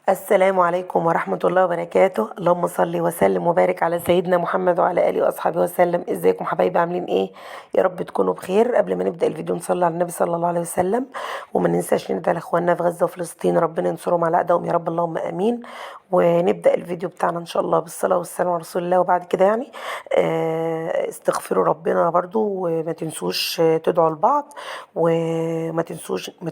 السلام عليكم ورحمة الله وبركاته. اللهم صل وسلم وبارك على سيدنا محمد وعلى آله وأصحابه وسلم. ازيكم حبايبي، عاملين ايه؟ يا رب تكونوا بخير. قبل ما نبدأ الفيديو نصلي على النبي صلى الله عليه وسلم، وما ننساش ندعي لإخواننا في غزة وفلسطين، ربنا ينصرهم على أعدائهم يا رب، اللهم آمين. ونبدأ الفيديو بتاعنا إن شاء الله بالصلاة والسلام على رسول الله. وبعد كده يعني استغفروا ربنا برضو، وما تنسوش تدعوا لبعض، وما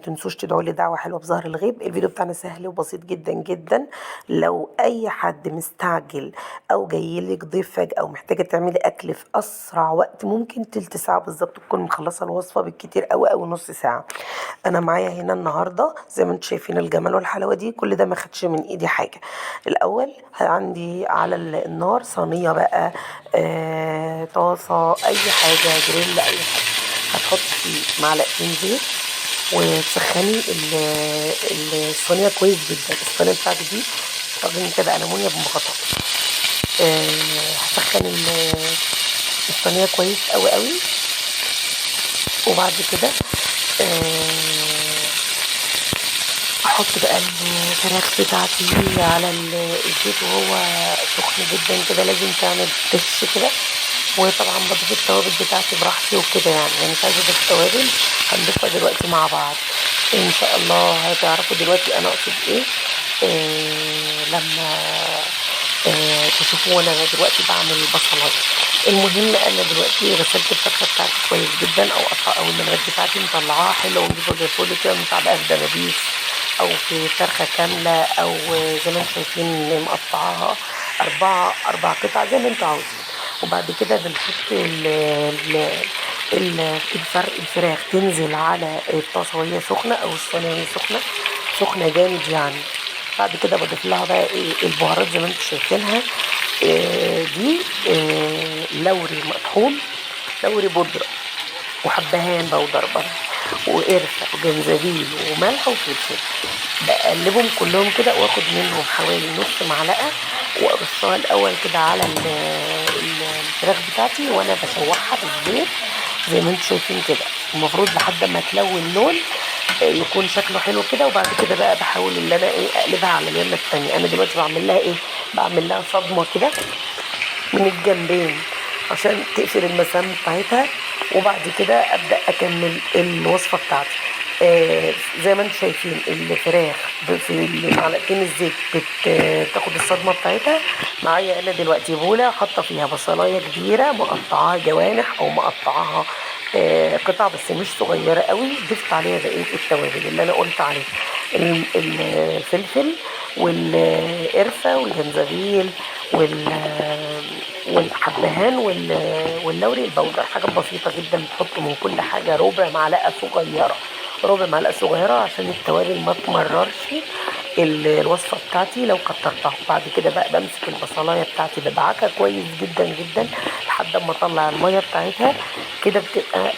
تنسوش تدعوا لي دعوة حلوة بظهر الغيب. الفيديو بتاعنا سهل وبسيط جدا جدا. لو اي حد مستعجل او جاي لك ضيف فجأة او محتاجة تعملي اكل في اسرع وقت ممكن تلت ساعة بالظبط تكون مخلصة الوصفة، بالكتير قوي او نص ساعة. انا معايا هنا النهاردة زي ما انتم شايفين الجمال والحلاوة دي، كل ده ما خدش من ايدي حاجة. الاول عندي على النار صينية بقى، طاسة، اي حاجة، جريل، اي حاجة. هتحط فيه معلقتين زيت وتسخني الصينية كويس جدا. الصينية بتاعتي دي طاجن كده ألمونيا بمغطى. هسخن الصينية كويس أوي أوي. وبعد كده احط بقى الفراخ بتاعتي على الزيت وهو سخن جدا كده، لازم تعمل تش كده. وطبعا بضيف التوابل بتاعتي براحتي وكده، يعني مش عايزه اضيف توابل، هنضيفها دلوقتي مع بعض ان شاء الله. هتعرفوا دلوقتي انا اقصد ايه لما تشوفوا وانا دلوقتي بعمل البصلات. المهم انا دلوقتي غسلت الفرخه بتاعتي كويس جدا، او قطع او المنغات بتاعتي مطلعاها حلوه ونضيفه زي الفل كده، متعبقه في دبابيس او في فرخه كامله، او زي ما انتم شايفين مقطعاها اربع قطع زي ما انتوا عاوزين. وبعد كده بنحط الفراخ تنزل على الطاسه وهي سخنه، او الصينيه وهي سخنه، سخنه جامد يعني. بعد كده بضيف لها بقى ايه البهارات زي ما انتم شايفينها. دي لوري مطحون، لوري بودره، وحبهان بودر برضه، وقرفة وجنزبيل وملح وفلفل. بقلبهم كلهم كده واخد منهم حوالي نص معلقة، وارصها الاول كده على الفراخ بتاعتي وانا بشوحها في الزيت زي ما انتم شايفين كده. المفروض لحد ما تلون لون يكون شكله حلو كده. وبعد كده بقى بحاول ان انا اقلبها على اليمة التانية. انا دلوقتي بعمل لها بعمل لها صدمة كده من الجنبين عشان تقفل المسام بتاعتها. وبعد كده ابدا اكمل الوصفه بتاعتي. زي ما انتم شايفين الفراخ في معلقتين الزيت بتاخد الصدمه بتاعتها. معايا انا دلوقتي بوله حاطه فيها بصلايه كبيره مقطعاها جوانح او مقطعاها قطع بس مش صغيره قوي. ضفت عليها بقيه التوابل اللي انا قلت عليها، الفلفل والقرفه والجنزبيل والحبهان واللوري البودر. حاجات بسيطة جدا، بتحط من كل حاجة ربع معلقة صغيرة، ربع معلقة صغيرة عشان التوابل ما تمررش الوصفة بتاعتي لو كترتها. وبعد كده بقى بمسك البصلاية بتاعتي بدعكها كويس جدا جدا لحد ما اطلع المية بتاعتها. كده بتبقى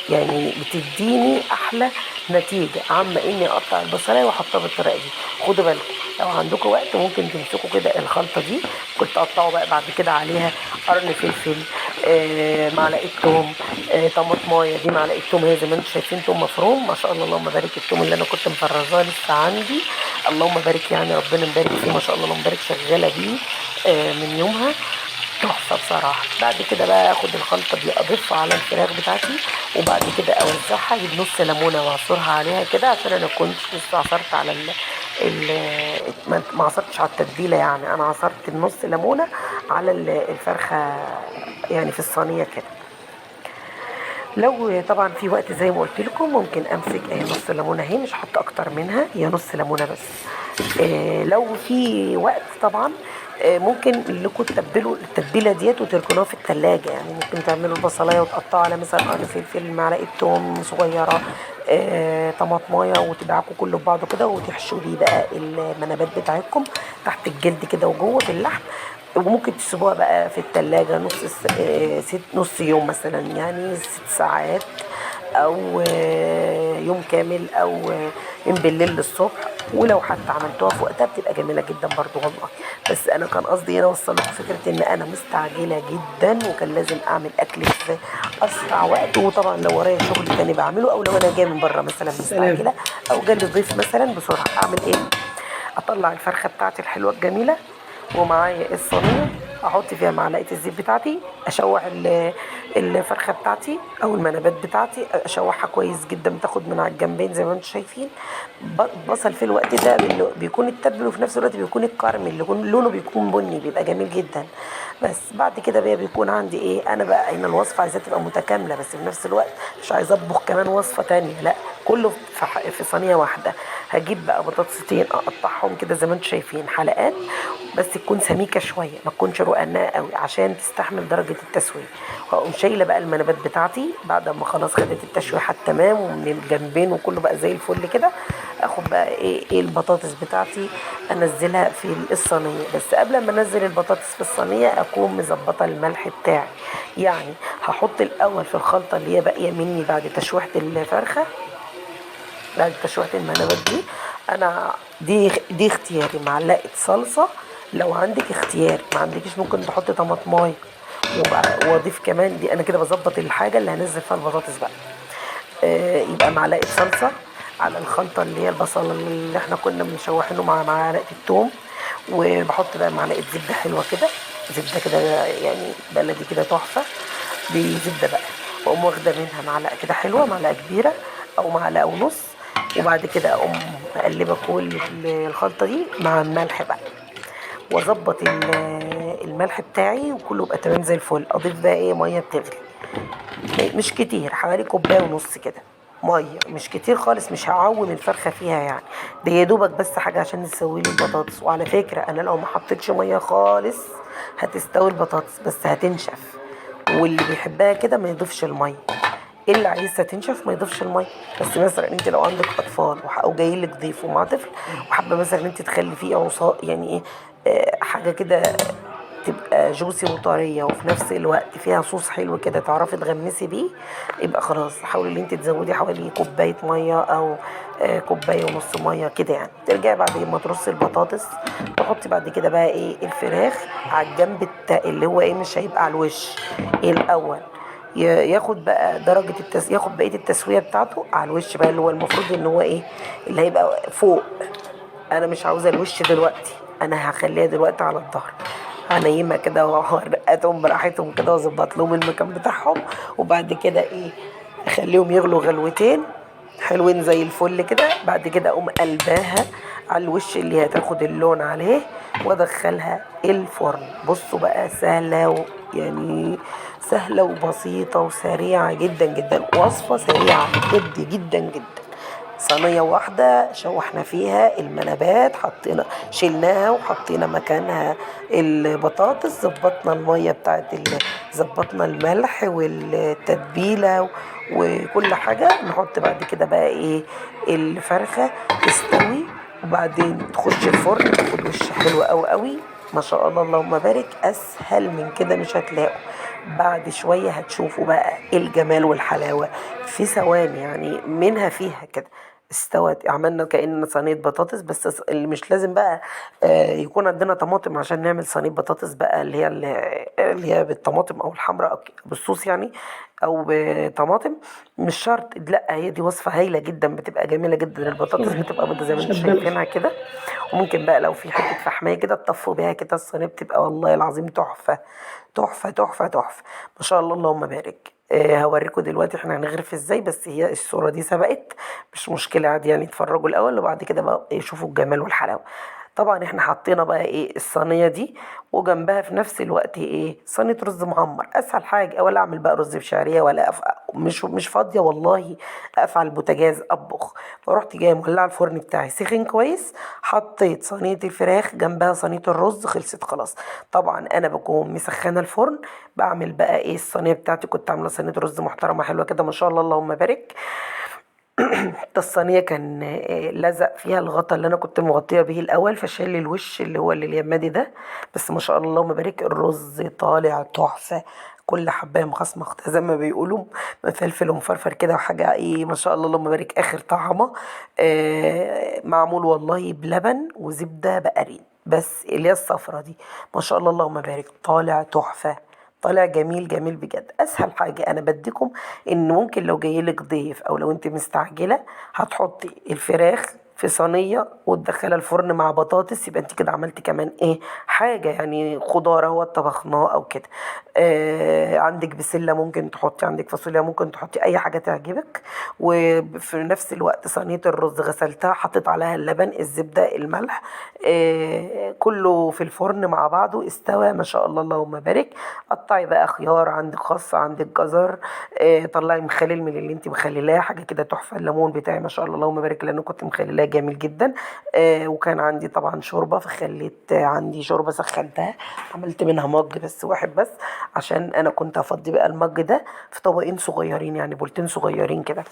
يعني بتديني احلى نتيجة عما اني اقطع البصلاية واحطها بالطريقة دي. خدوا بالكم لو عندكم وقت ممكن تمسكوا كده الخلطة دي، كنت تقطعوا بقى بعد كده عليها قرن فلفل، معلقة توم، طماطمايه. دي معلقة توم هي زي ما انتم شايفين، توم مفروم ما شاء الله. اللهم بارك. التوم اللي انا كنت مفرزاه لسه عندي، اللهم بارك، يعني ربنا مبارك فيه ما شاء الله، اللهم بارك، شغالة بيه من يومها، تحفة بصراحة. بعد كده بقى اخد الخلطة دي اضيفها على الفراخ بتاعتي، وبعد كده اوزعها، اجيب نص ليمونة واعصرها عليها كده عشان انا كنت لسه عصرت على ما عصرتش على التتبيلة، يعني انا عصرت النص ليمونة على الفرخة يعني في الصينية كده. لو طبعا في وقت زي ما قلت لكم ممكن امسك نص ليمونه اهي، مش هحط اكتر منها، هي نص ليمونه بس. لو في وقت طبعا ممكن لكم تتبلوا التتبيله ديت وتركنوها في التلاجة. يعني ممكن تعملوا البصلايه وتقطعوا على مثلا قرن فلفل، معلقه توم صغيره، طماطمايه، وتدعكوا كله في بعضه كده وتحشوا بيه بقى المنابات بتاعتكم تحت الجلد كده وجوه في اللحم. وممكن تسيبوها بقى في التلاجة نص يوم مثلا، يعني 6 ساعات، او يوم كامل، او من بالليل للصبح. ولو حتى عملتوها في وقتها بتبقى جميلة جدا برضو والله. بس انا كان قصدي هنا اوصل لكم فكرة ان انا مستعجلة جدا وكان لازم اعمل اكل في اسرع وقت. وطبعا لو ورايا شغل تاني بعمله، او لو انا جاي من بره مثلا مستعجلة، او جالي ضيف مثلا بسرعة، اعمل ايه؟ اطلع الفرخه بتاعتي الحلوه الجميله، ومعايا الصينيه احط فيها معلقه الزيت بتاعتي، اشوح الفرخه بتاعتي او المنابات بتاعتي، اشوحها كويس جدا، تاخد من على الجنبين زي ما انتم شايفين. بصل في الوقت ده بيكون التبل، وفي نفس الوقت بيكون الكرمل اللي لونه بيكون بني، بيبقى جميل جدا. بس بعد كده بقى بيكون عندي ايه، انا بقى ان الوصفه عايزاها تبقى متكامله، بس في نفس الوقت مش عايزه اطبخ كمان وصفه تانية، لا، كله في صينيه واحده. هجيب بقى بطاطستين اقطعهم كده زي ما انتم شايفين حلقات، بس تكون سميكه شويه، ما تكونش رقناء قوي عشان تستحمل درجه التسويه. واقوم شايله بقى المنابات بتاعتي بعد ما خلاص خدت التشويحه التمام ومن الجنبين وكله بقى زي الفل كده. اخد بقى ايه البطاطس بتاعتي، انزلها في الصينيه. بس قبل ما انزل البطاطس في الصينيه اكون مظبطه الملح بتاعي. يعني هحط الاول في الخلطه اللي هي باقيه مني بعد تشويحه الفرخه، بعد تشويحة المنابات دي، انا دي اختياري، معلقة صلصة. لو عندك اختيار، ما عندكش ممكن تحط طماطمايه، واضيف كمان دي، انا كده بظبط الحاجة اللي هنزل فيها البطاطس بقى. يبقى معلقة صلصة على الخلطة اللي هي البصل اللي احنا كنا مشوحينه مع معلقة التوم، وبحط بقى معلقة زبدة حلوة كده، زبدة كده يعني بلدي كده تحفة، دي زبدة بقى. واقوم واخدة منها معلقة كده حلوة، معلقة كبيرة او معلقة ونص. وبعد كده اقوم مقلبة كل الخلطة دي مع الملح بقى، واظبط الملح بتاعي وكله يبقى تمام زي الفل. اضيف بقى ايه، مية بتغلي، مش كتير، حوالي كوبايه ونص كده ميه، مش كتير خالص، مش هعوم الفرخه فيها يعني. ده يا دوبك بس حاجه عشان نسوي لي البطاطس. وعلى فكره انا لو ما حطيتش ميه خالص هتستوي البطاطس بس هتنشف، واللي بيحبها كده ما يضيفش الميه، اللي عايزها تنشف ما يضيفش الميه. بس مثلا انت لو عندك اطفال او جاي لك ضيف ومع طفل، وحابه مثلا ان انت تخلي فيه عصا يعني ايه، حاجه كده تبقى جوسي وطريه، وفي نفس الوقت فيها صوص حلو كده تعرفي تغمسي بيه، يبقى خلاص حاولي ان انت تزودي حوالي كوبايه ميه او كوبايه ونص ميه كده يعني. ترجعي بعد ما ترصي البطاطس، تحطي بعد كده بقى ايه الفراخ على الجنب اللي هو ايه مش هيبقى على الوش، ايه الاول ياخد بقى درجة ياخد بقية التسوية بتاعته على الوش بقى، اللي هو المفروض ان هو ايه اللي هيبقى فوق. انا مش عاوزة الوش دلوقتي، انا هخليها دلوقتي على الظهر، هنيمها كده وهرقتهم براحتهم كده واظبط لهم المكان بتاعهم. وبعد كده ايه، اخليهم يغلوا غلوتين حلوين زي الفل كده. بعد كده اقوم قلباها على الوش اللي هتاخد اللون عليه، وادخلها الفرن. بصوا بقى سهلة يعني سهلة وبسيطة وسريعة جدا جدا، وصفة سريعة جدا جدا جدا. صينية واحدة شوحنا فيها المنابات، حطينا شلناها وحطينا مكانها البطاطس، ظبطنا المية بتاعت ظبطنا الملح والتتبيلة وكل حاجة. نحط بعد كده بقى ايه الفرخة تستوي، وبعدين تخش الفرن تاخد وش حلو قوي قوي. ما شاء الله اللهم بارك، اسهل من كده مش هتلاقوا. بعد شوية هتشوفوا بقى الجمال والحلاوة في ثواني، يعني منها فيها كده استوت. عملنا كأن صينية بطاطس، بس اللي مش لازم بقى يكون عندنا طماطم عشان نعمل صينية بطاطس بقى، اللي هي بالطماطم او الحمراء او بالصوص يعني، او بطماطم. مش شرط، لا، هي دي وصفة هايلة جدا، بتبقى جميلة جدا. البطاطس صح. بتبقى بيضة زي ما انتم شبابي. شايفينها كده. وممكن بقى لو في حتة فحمية كده تطفوا بيها كده الصينية، بتبقى والله العظيم تحفة تحفة تحفة تحفة. ما شاء الله اللهم بارك. هوريكم دلوقتي احنا هنغرف ازاي، بس هي الصورة دي سبقت، مش مشكلة عادي يعني، اتفرجوا الأول وبعد كده بقى يشوفوا الجمال والحلاوة. طبعا احنا حطينا بقى ايه الصينية دي، وجنبها في نفس الوقت ايه صينية رز معمر، اسهل حاجة. ولا اعمل بقى رز بشعرية ولا مش فاضية والله اقف على البوتاجاز اطبخ. فرحت جايه مولعة الفرن بتاعي سخن كويس، حطيت صينية الفراخ جنبها صينية الرز، خلصت خلاص. طبعا انا بكون مسخنة الفرن، بعمل بقى ايه الصينية بتاعتي، كنت عاملة صينية رز محترمة حلوة كده ما شاء الله اللهم بارك. ده الصينية كان لزق فيها الغطا اللي انا كنت مغطيه بيه الاول، فشال لي الوش اللي هو اللي اليمادي ده. بس ما شاء الله اللهم بارك، الرز طالع تحفة، كل حبايه مخصمخ زي ما بيقولوا، مفلفل ومفرفر كده، وحاجه ايه ما شاء الله اللهم بارك اخر طعمه. معمول والله بلبن وزبده بقري، بس اللي هي الصفرة دي. ما شاء الله اللهم بارك، طالع تحفه، طالع جميل جميل بجد. اسهل حاجه انا بديكم ان ممكن لو جايلك ضيف او لو انت مستعجله، هتحطي الفراخ في صينيه وتدخلها الفرن مع بطاطس، يبقى انت كده عملتي كمان ايه، حاجه يعني خضار اهو طبخناه او كده. عندك بسله ممكن تحطي، عندك فاصوليا ممكن تحطي، اي حاجه تعجبك. وفي نفس الوقت صينيه الرز غسلتها، حطيت عليها اللبن الزبده الملح، كله في الفرن مع بعضه استوى ما شاء الله اللهم بارك. قطعي بقى خيار، عندك خس، عندك جزر، طلعي مخلل من اللي انت مخللاه حاجه كده تحفه. الليمون بتاعي ما شاء الله اللهم بارك لانه كنت مخللاه جميل جدا. وكان عندي طبعا شوربه، فخليت عندي شوربه سخنتها، عملت منها مج بس واحد بس، عشان انا كنت هفضي بقى المج ده في طبقين صغيرين يعني بولتين صغيرين كده.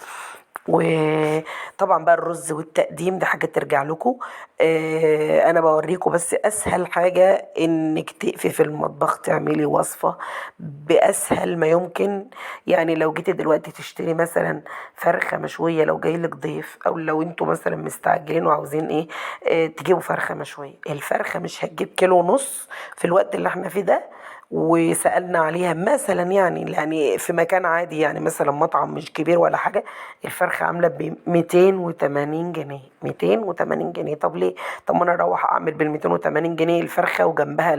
وطبعا بقى الرز والتقديم ده حاجة ترجع لكم. انا بوريكم بس اسهل حاجة انك تقفي في المطبخ تعملي وصفة باسهل ما يمكن. يعني لو جيتي دلوقتي تشتري مثلا فرخة مشوية، لو جايلك ضيف او لو انتوا مثلا مستعجلين وعاوزين ايه، تجيبوا فرخة مشوية. الفرخة مش هتجيب كيلو ونص في الوقت اللي احنا فيه ده. وسألنا عليها مثلا يعني في مكان عادي، يعني مثلا مطعم مش كبير ولا حاجة، الفرخة عاملة ب 280 جنيه. 280 جنيه، طب ليه؟ طب ما انا اروح اعمل بال 280 جنيه الفرخة وجنبها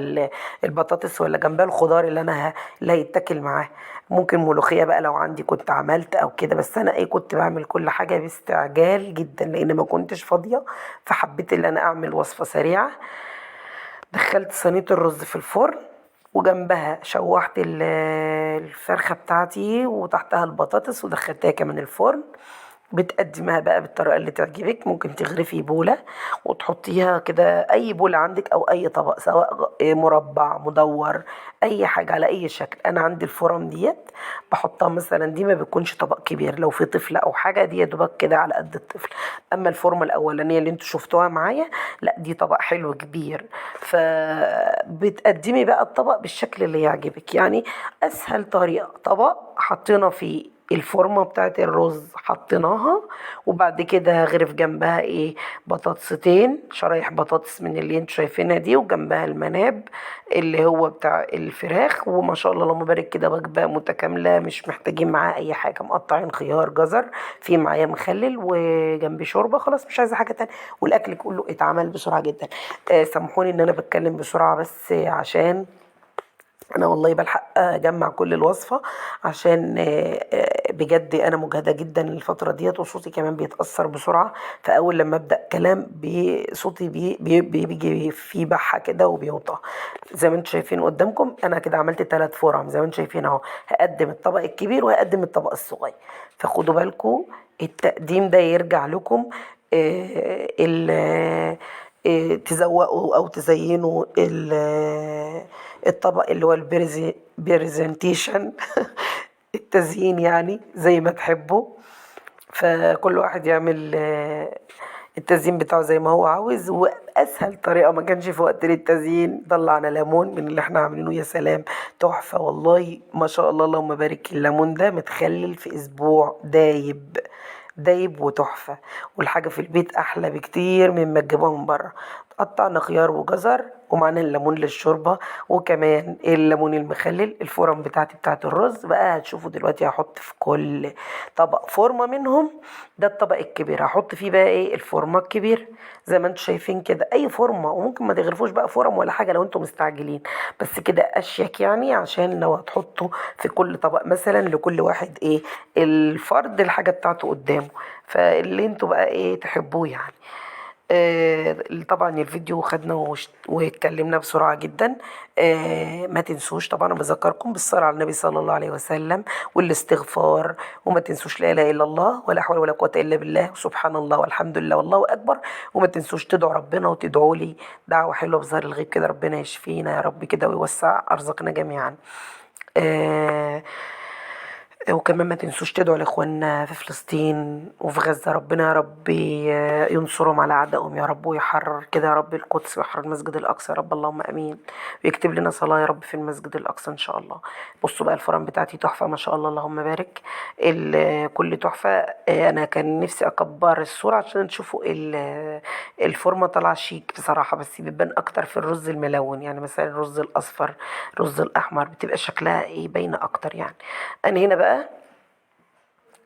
البطاطس، ولا جنبها الخضار اللي اللي هيتاكل معاه. ممكن ملوخية بقى لو عندي كنت عملت او كده، بس انا ايه كنت بعمل كل حاجة باستعجال جدا لان ما كنتش فاضية. فحبيت ان انا اعمل وصفة سريعة. دخلت صينية الرز في الفرن، وجنبها شوحت الفرخة بتاعتي وتحتها البطاطس ودخلتها كمان الفرن. بتقدمها بقى بالطريقة اللي تعجبك، ممكن تغرفي بولة وتحطيها كده، أي بولة عندك أو أي طبق، سواء مربع مدور، أي حاجة على أي شكل. أنا عندي الفرن ديت بحطها مثلا، دي ما بتكونش طبق كبير، لو في طفل أو حاجة دي يا دوبك كده على قد الطفل. أما الفورمة الأولانية اللي انتوا شفتوها معايا، لا دي طبق حلو كبير. فبتقدمي بقى الطبق بالشكل اللي يعجبك يعني. أسهل طريقة، طبق حطينا فيه الفورمة بتاعت الرز حطيناها، وبعد كده غرف جنبها ايه، بطاطستين، شرايح بطاطس من اللي انتوا شايفينها دي، وجنبها المناب اللي هو بتاع الفراخ. وما شاء الله اللهم بارك كده وجبة متكاملة، مش محتاجين معاها اي حاجة. مقطعين خيار جزر، في معايا مخلل، وجنبي شوربة، خلاص مش عايزة حاجة تانية. والاكل كله اتعمل بسرعة جدا. سامحوني ان انا بتكلم بسرعة بس عشان انا والله بلحق اجمع كل الوصفة، عشان بجد انا مجهدة جدا الفترة ديت، وصوتي كمان بيتأثر بسرعة. فاول لما ابدأ كلام صوتي بيجي فيه بحة كده وبيوطى. زي ما انتم شايفين قدامكم انا كده عملت 3 فرم زي ما انتم شايفين اهو. هقدم الطبق الكبير وهقدم الطبق الصغير، فخدوا بالكم التقديم ده يرجع لكم. تزوقوا او تزينوا الطبق اللي هو البرزنتيشن التزيين يعني زي ما تحبوا. فكل واحد يعمل التزيين بتاعه زي ما هو عاوز. واسهل طريقه، ما كانش في وقت للتزيين، طلعنا ليمون من اللي احنا عاملينه، يا سلام تحفه والله ما شاء الله اللهم بارك. الليمون ده متخلل في اسبوع، دايب دايب وتحفه. والحاجه في البيت احلى بكتير مما تجيبوها من بره. قطعنا خيار وجزر، ومعانا الليمون للشوربه، وكمان الليمون المخلل. الفورم بتاعتي بتاعت الرز بقى هتشوفوا دلوقتي، هحط في كل طبق فورمه منهم. ده الطبق الكبير هحط فيه بقى ايه، الفورمه الكبير زي ما انتم شايفين كده، اي فورمه. وممكن ما تغرفوش بقى فورم ولا حاجه لو انتم مستعجلين، بس كده اشيك يعني، عشان لو هتحطوا في كل طبق مثلا لكل واحد ايه، الفرد الحاجه بتاعته قدامه، فاللي انتوا بقى ايه تحبوه يعني. طبعا الفيديو خدنا واتكلمنا بسرعة جدا. ما تنسوش طبعا، أنا بذكركم بالصلاة على النبي صلى الله عليه وسلم والاستغفار. وما تنسوش لا إله إلا الله ولا حول ولا قوة إلا بالله، سبحان الله والحمد لله والله أكبر. وما تنسوش تدعوا ربنا وتدعوا لي دعوة حلوة بظهر الغيب كده، ربنا يشفينا يا رب كده ويوسع أرزاقنا جميعا. آه وكمان ما تنسوش تدعوا لاخواننا في فلسطين وفي غزة، ربنا يا رب ينصرهم على اعدائهم يا رب، ويحرر كده يا رب القدس، ويحرر المسجد الاقصى يا رب، اللهم امين. ويكتب لنا صلاة يا رب في المسجد الاقصى ان شاء الله. بصوا بقى الفرن بتاعتي تحفة ما شاء الله اللهم بارك. كل تحفة. انا كان نفسي اكبر الصورة عشان تشوفوا الفورمة طالعة شيك بصراحة، بس بيبان اكتر في الرز الملون، يعني مثلا الرز الاصفر، الرز الاحمر بتبقى شكلها ايه باينة اكتر يعني. انا هنا بقى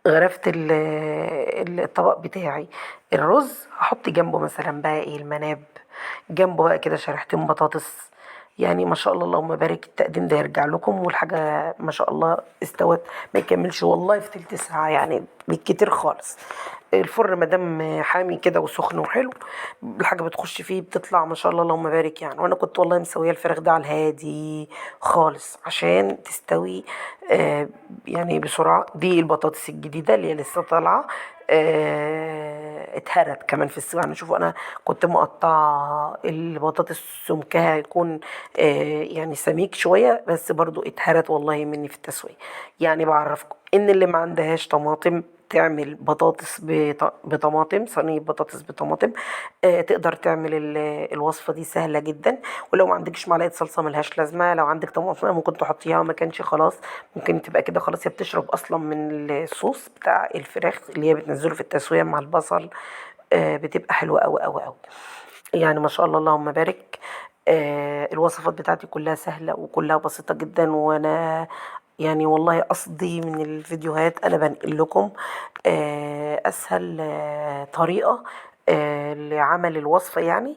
غرفت الطبق بتاعي. الرز هحط جنبه مثلا بقى ايه المناب، جنبه بقى كده شريحتين بطاطس. يعني ما شاء الله اللهم بارك، التقديم ده يرجع لكم، والحاجة ما شاء الله استوت. ما يكملش والله في تلت ساعة يعني بالكتير خالص. الفرن مادام حامي كده وسخن وحلو، الحاجة بتخش فيه بتطلع ما شاء الله اللهم بارك يعني. وانا كنت والله مسوية الفراخ ده على الهادي خالص عشان تستوي آه يعني بسرعة. دي البطاطس الجديدة اللي هي لسه طالعة، اتهرت كمان في السوا يعني. شوفوا انا كنت مقطعة البطاطس سمكها يكون يعني سميك شوية، بس برضو اتهرت والله مني في التسوية. يعني بعرفكم ان اللي ما عندهاش طماطم تعمل بطاطس بطماطم، صينية بطاطس بطماطم. تقدر تعمل الوصفة دي سهلة جدا. ولو ما عندكش معلقة صلصة ملهاش لازمة، لو عندك طماطم ممكن تحطيها، ما كانش خلاص ممكن تبقى كده خلاص. هي بتشرب اصلا من الصوص بتاع الفراخ اللي هي بتنزله في التسوية مع البصل. بتبقى حلوة قوي قوي قوي يعني. ما شاء الله اللهم بارك. الوصفات بتاعتي كلها سهلة وكلها بسيطة جدا، وانا يعني والله قصدي من الفيديوهات انا بنقل لكم اسهل طريقة لعمل الوصفة يعني.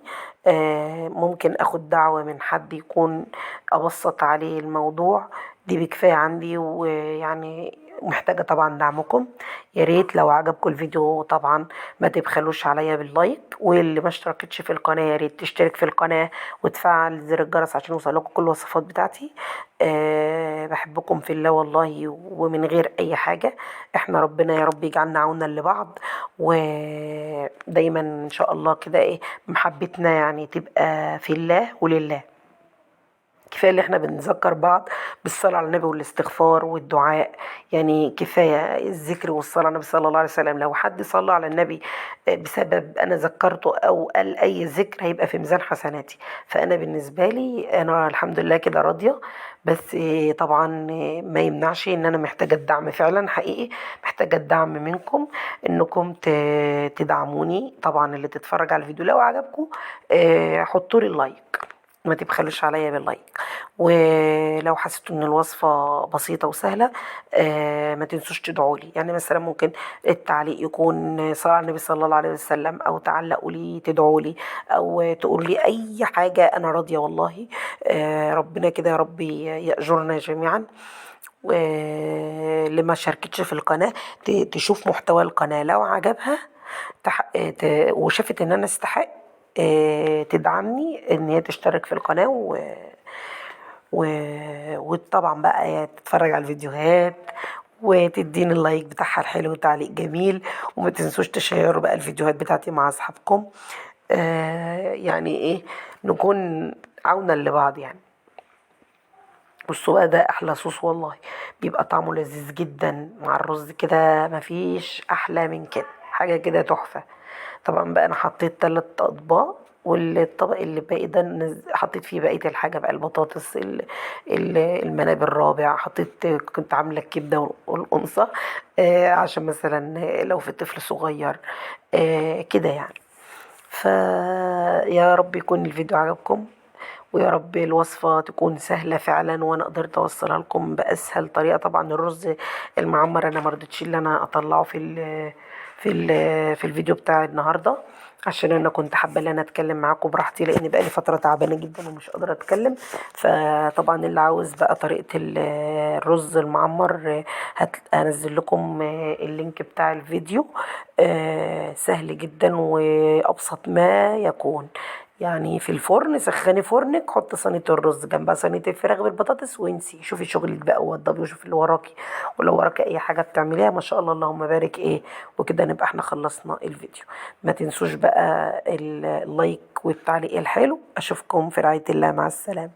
ممكن اخد دعوة من حد يكون ابسط عليه الموضوع. دي بكفاية عندي، ويعني محتاجة طبعا دعمكم. يا ريت لو عجبكم الفيديو طبعا ما تبخلوش عليا باللايك، واللي ما اشتركتش في القناة يا ريت تشترك في القناة وتفعل زر الجرس عشان يوصلكم كل الوصفات بتاعتي. بحبكم في الله والله، ومن غير اي حاجة. احنا ربنا يا رب يجعلنا عونا لبعض، ودايما ان شاء الله كده ايه محبتنا يعني تبقى في الله ولله. كفاية اللي احنا بنذكر بعض بالصلاة على النبي والاستغفار والدعاء. يعني كفاية الذكر والصلاة على النبي صلى الله عليه وسلم. لو حد صلى على النبي بسبب أنا ذكرته أو قال أي ذكر هيبقى في ميزان حسناتي. فأنا بالنسبة لي أنا الحمد لله كده راضية. بس طبعا ما يمنعش إن أنا محتاجة الدعم فعلا حقيقي. محتاجة الدعم منكم، إنكم تدعموني طبعا. اللي تتفرج على الفيديو لو عجبكم حطوا لي لايك، ما تبخلوش عليا باللايك. ولو حسيتوا ان الوصفة بسيطة وسهلة ما تنسوش تدعوا لي. يعني مثلا ممكن التعليق يكون صلاة على النبي صلى الله عليه وسلم، او تعلقوا لي تدعوا لي، او تقولوا لي اي حاجة، انا راضية والله. ربنا كده يا رب يأجرنا جميعا. واللي ما شاركتش في القناة تشوف محتوى القناة لو عجبها، وشافت ان انا استحق تدعمني ان هي تشترك في القناة و... وطبعا بقى تتفرج على الفيديوهات وتديني اللايك بتاعها الحلو وتعليق جميل. وما تنسوش تشيروا بقى الفيديوهات بتاعتي مع اصحابكم. يعني ايه، نكون عونا لبعض يعني. بصوا بقى ده احلى صوص والله، بيبقى طعمه لذيذ جدا مع الرز كده، مفيش احلى من كده، حاجة كده تحفة. طبعا بقى انا حطيت 3 اطباق، والطبق اللي باقي ده حطيت فيه بقية الحاجة بقى البطاطس المناب الرابع. حطيت كنت عاملة الكبدة والقنصة عشان مثلا لو في طفل صغير كده يعني. فيا رب يكون الفيديو عجبكم، ويا رب الوصفة تكون سهلة فعلا وانا قدرت اوصلها لكم باسهل طريقة. طبعا الرز المعمر انا مرضتش ان انا اطلعه في الفيديو بتاع النهاردة، عشان انا كنت حابة ان انا اتكلم معاكم براحتي، لان بقالي فترة تعبانة جدا ومش قادرة اتكلم. فطبعا اللي عاوز بقى طريقة الرز المعمر هنزل لكم اللينك بتاع الفيديو. سهل جدا وابسط ما يكون. يعني في الفرن سخني فرنك، حط صينية الرز جنبها صينية الفراخ بالبطاطس، وانسي شوفي شغلك بقى ووضبي وشوفي اللي وراكي. ولو وراكي اي حاجة بتعمليها ما شاء الله اللهم بارك ايه. وكده نبقى احنا خلصنا الفيديو. ما تنسوش بقى اللايك والتعليق الحلو. اشوفكم في رعاية الله، مع السلامة.